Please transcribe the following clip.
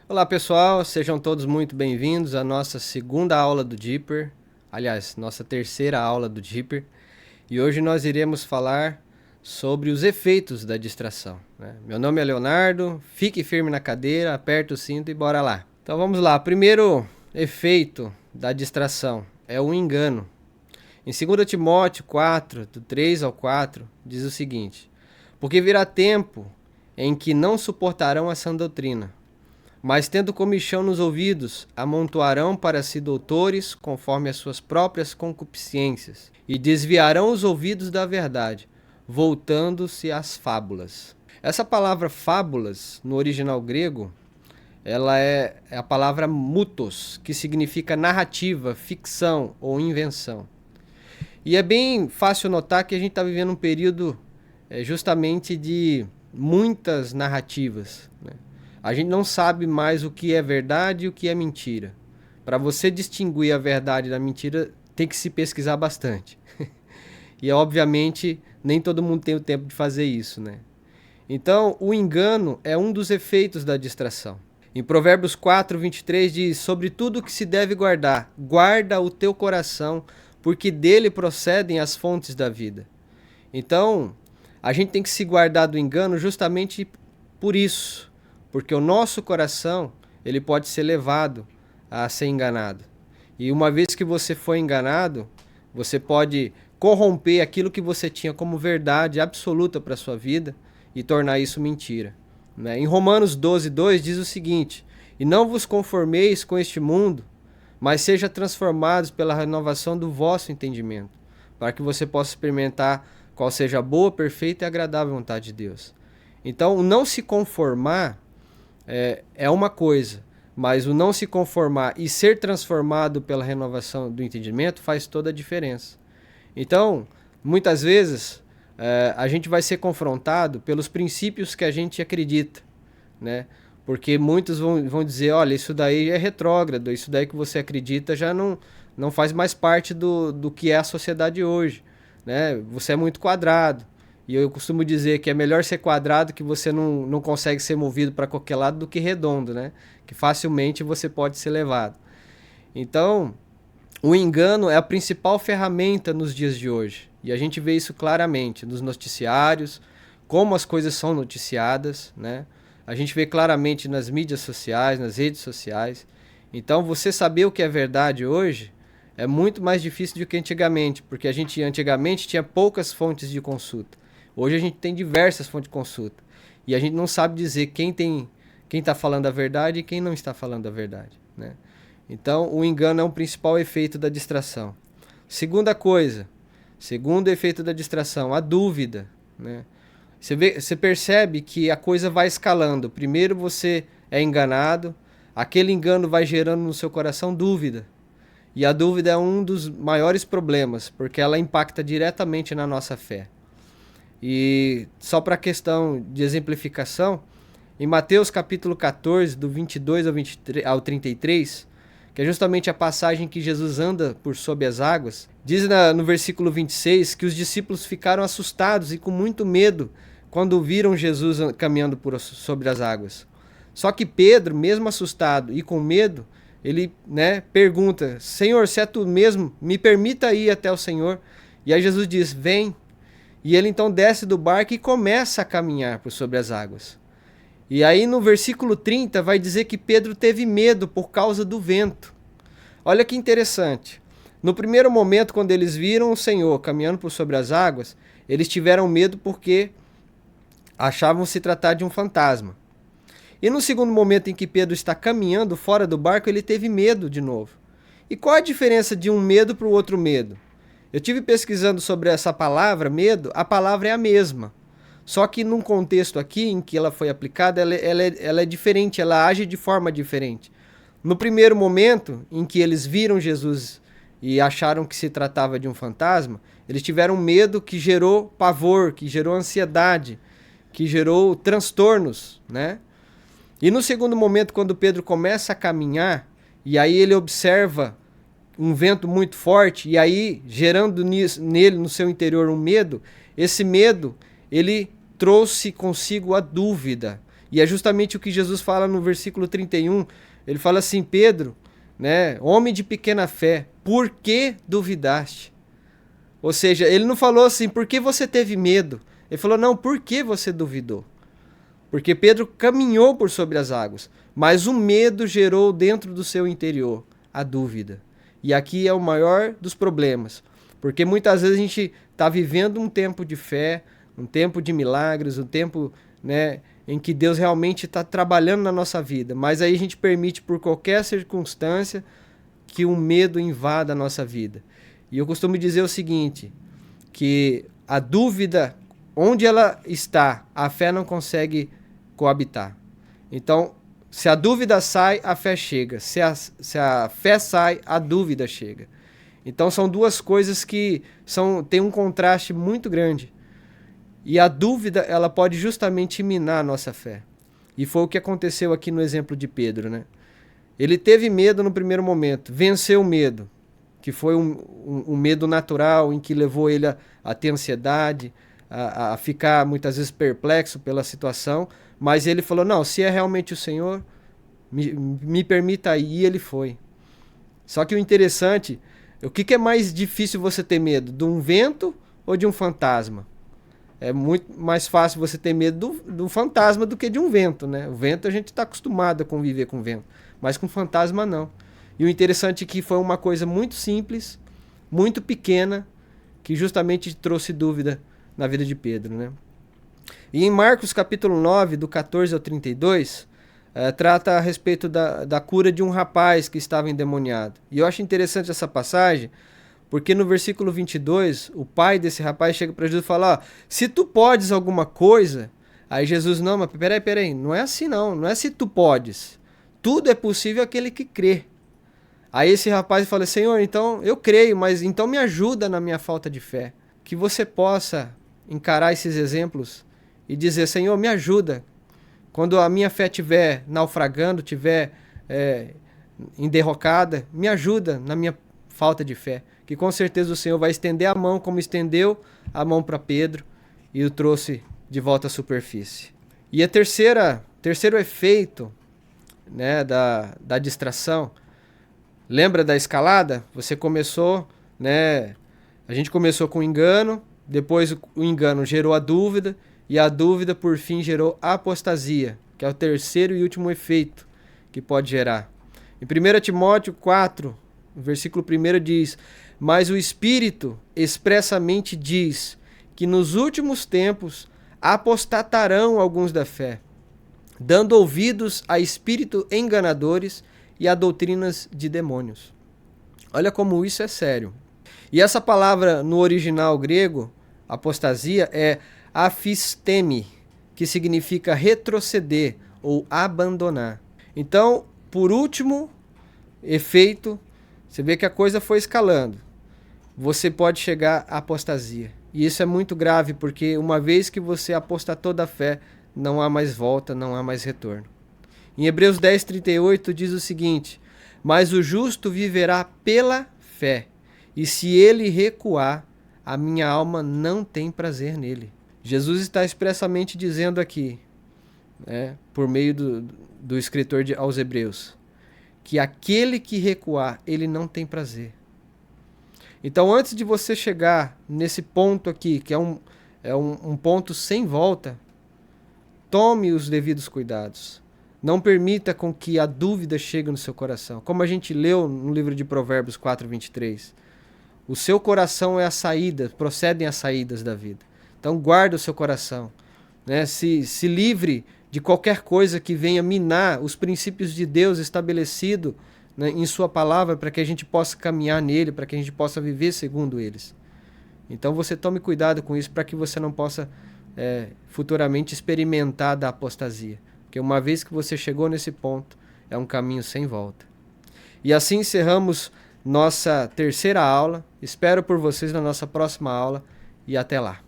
Olá pessoal, sejam todos muito bem-vindos à nossa segunda aula do Deeper, aliás, nossa terceira aula do Deeper, e hoje nós iremos falar sobre os efeitos da distração, né? Meu nome é Leonardo, fique firme na cadeira, aperte o cinto e bora lá. Então vamos lá, primeiro efeito da distração é o engano. Em 2 Timóteo 4, do 3 ao 4, diz o seguinte: porque virá tempo em que não suportarão a sã doutrina, mas tendo comichão nos ouvidos, amontoarão para si doutores conforme as suas próprias concupiscências, e desviarão os ouvidos da verdade, voltando-se às fábulas. Essa palavra fábulas, no original grego, ela é a palavra mutos, que significa narrativa, ficção ou invenção. E é bem fácil notar que a gente está vivendo um período justamente de muitas narrativas, né? A gente não sabe mais o que é verdade e o que é mentira. Para você distinguir a verdade da mentira, tem que se pesquisar bastante. E obviamente nem todo mundo tem o tempo de fazer isso, né? Então, o engano é um dos efeitos da distração. Em Provérbios 4, 23 diz: sobre tudo que se deve guardar, guarda o teu coração, porque dele procedem as fontes da vida. Então, a gente tem que se guardar do engano justamente por isso, porque o nosso coração, ele pode ser levado a ser enganado. E uma vez que você foi enganado, você pode corromper aquilo que você tinha como verdade absoluta para a sua vida e tornar isso mentira, né? Em Romanos 12, 2 diz o seguinte: e não vos conformeis com este mundo, mas seja transformados pela renovação do vosso entendimento, para que você possa experimentar qual seja a boa, perfeita e agradável vontade de Deus. Então, o não se conformar é uma coisa, mas o não se conformar e ser transformado pela renovação do entendimento faz toda a diferença. Então, muitas vezes, a gente vai ser confrontado pelos princípios que a gente acredita, né? Porque muitos vão dizer: olha, isso daí é retrógrado, isso daí que você acredita já não faz mais parte do que é a sociedade hoje, né? Você é muito quadrado. E eu costumo dizer que é melhor ser quadrado, que você não consegue ser movido para qualquer lado, do que redondo, né? Que facilmente você pode ser levado. Então, o engano é a principal ferramenta nos dias de hoje. E a gente vê isso claramente nos noticiários, como as coisas são noticiadas, né? A gente vê claramente nas mídias sociais, nas redes sociais. Então, você saber o que é verdade hoje é muito mais difícil do que antigamente, porque a gente antigamente tinha poucas fontes de consulta. Hoje a gente tem diversas fontes de consulta. E a gente não sabe dizer quem está falando a verdade e quem não está falando a verdade, né? Então, o engano é um principal efeito da distração. Segunda coisa, segundo efeito da distração, a dúvida, né? Você percebe que a coisa vai escalando. Primeiro você é enganado, aquele engano vai gerando no seu coração dúvida. E a dúvida é um dos maiores problemas, porque ela impacta diretamente na nossa fé. E só para questão de exemplificação, em Mateus capítulo 14, do 22 ao 33, que é justamente a passagem que Jesus anda por sob as águas, diz no versículo 26 que os discípulos ficaram assustados e com muito medo quando viram Jesus caminhando sobre as águas. Só que Pedro, mesmo assustado e com medo, ele, pergunta: Senhor, se é tu mesmo, me permita ir até o Senhor. E aí Jesus diz: vem. E ele então desce do barco e começa a caminhar por sobre as águas. E aí no versículo 30 vai dizer que Pedro teve medo por causa do vento. Olha que interessante. No primeiro momento, quando eles viram o Senhor caminhando por sobre as águas, eles tiveram medo porque achavam se tratar de um fantasma. E no segundo momento em que Pedro está caminhando fora do barco, ele teve medo de novo. E qual a diferença de um medo para o outro medo? Eu tive pesquisando sobre essa palavra, medo, a palavra é a mesma. Só que num contexto aqui em que ela foi aplicada, ela é diferente, ela age de forma diferente. No primeiro momento em que eles viram Jesus e acharam que se tratava de um fantasma, eles tiveram medo que gerou pavor, que gerou ansiedade, que gerou transtornos, né? E no segundo momento, quando Pedro começa a caminhar, e aí ele observa um vento muito forte, e aí gerando nele, no seu interior, um medo, esse medo, ele trouxe consigo a dúvida. E é justamente o que Jesus fala no versículo 31. Ele fala assim: Pedro, né, homem de pequena fé, por que duvidaste? Ou seja, ele não falou assim, por que você teve medo? Ele falou, não, por que você duvidou? Porque Pedro caminhou por sobre as águas, mas o medo gerou dentro do seu interior a dúvida. E aqui é o maior dos problemas, porque muitas vezes a gente está vivendo um tempo de fé, um tempo de milagres, um tempo, né, em que Deus realmente está trabalhando na nossa vida, mas aí a gente permite por qualquer circunstância que o medo invada a nossa vida. E eu costumo dizer o seguinte, que a dúvida, onde ela está, a fé não consegue coabitar. Então, se a dúvida sai, a fé chega. Se a fé sai, a dúvida chega. Então, são duas coisas que têm um contraste muito grande. E a dúvida, ela pode justamente minar a nossa fé. E foi o que aconteceu aqui no exemplo de Pedro, né? Ele teve medo no primeiro momento, venceu o medo, que foi um medo natural em que levou ele a ter ansiedade, a ficar muitas vezes perplexo pela situação, mas ele falou, não, se é realmente o Senhor, me permita ir, e ele foi. Só que o interessante, o que é mais difícil você ter medo, de um vento ou de um fantasma? É muito mais fácil você ter medo do fantasma do que de um vento, né? O vento a gente está acostumado a conviver com o vento, mas com fantasma não. E o interessante é que foi uma coisa muito simples, muito pequena, que justamente trouxe dúvida na vida de Pedro, né? E em Marcos capítulo 9, do 14 ao 32, trata a respeito da cura de um rapaz que estava endemoniado. E eu acho interessante essa passagem, porque no versículo 22, o pai desse rapaz chega para Jesus e fala, se tu podes alguma coisa, aí Jesus, não, mas peraí, não é assim não é se tu podes, tudo é possível aquele que crê. Aí esse rapaz fala, Senhor, então eu creio, mas então me ajuda na minha falta de fé. Que você possa encarar esses exemplos e dizer, Senhor, me ajuda. Quando a minha fé estiver naufragando, estiver enderrocada, me ajuda na minha falta de fé. Que com certeza o Senhor vai estender a mão como estendeu a mão para Pedro e o trouxe de volta à superfície. E a terceiro efeito, né, da distração, lembra da escalada? Você começou, né? A gente começou com o engano, depois o engano gerou a dúvida, e a dúvida, por fim, gerou a apostasia, que é o terceiro e último efeito que pode gerar. Em 1 Timóteo 4, versículo 1 diz, mas o Espírito expressamente diz que nos últimos tempos apostatarão alguns da fé, dando ouvidos a espíritos enganadores e a doutrinas de demônios. Olha como isso é sério. E essa palavra no original grego, apostasia, é aphistemi, que significa retroceder ou abandonar. Então, por último efeito, você vê que a coisa foi escalando. Você pode chegar à apostasia. E isso é muito grave, porque uma vez que você apostatou da fé, não há mais volta, não há mais retorno. Em Hebreus 10:38 diz o seguinte, mas o justo viverá pela fé, e se ele recuar, a minha alma não tem prazer nele. Jesus está expressamente dizendo aqui, né, por meio do escritor aos Hebreus, que aquele que recuar, ele não tem prazer. Então, antes de você chegar nesse ponto aqui, que é um ponto sem volta, tome os devidos cuidados. Não permita com que a dúvida chegue no seu coração. Como a gente leu no livro de Provérbios 4:23, o seu coração é a saída, procedem as saídas da vida. Então, guarda o seu coração, né? Se livre de qualquer coisa que venha minar os princípios de Deus estabelecido, né, em sua palavra, para que a gente possa caminhar nele, para que a gente possa viver segundo eles. Então você tome cuidado com isso, para que você não possa futuramente experimentar da apostasia. Porque uma vez que você chegou nesse ponto, é um caminho sem volta. E assim encerramos nossa terceira aula. Espero por vocês na nossa próxima aula e até lá.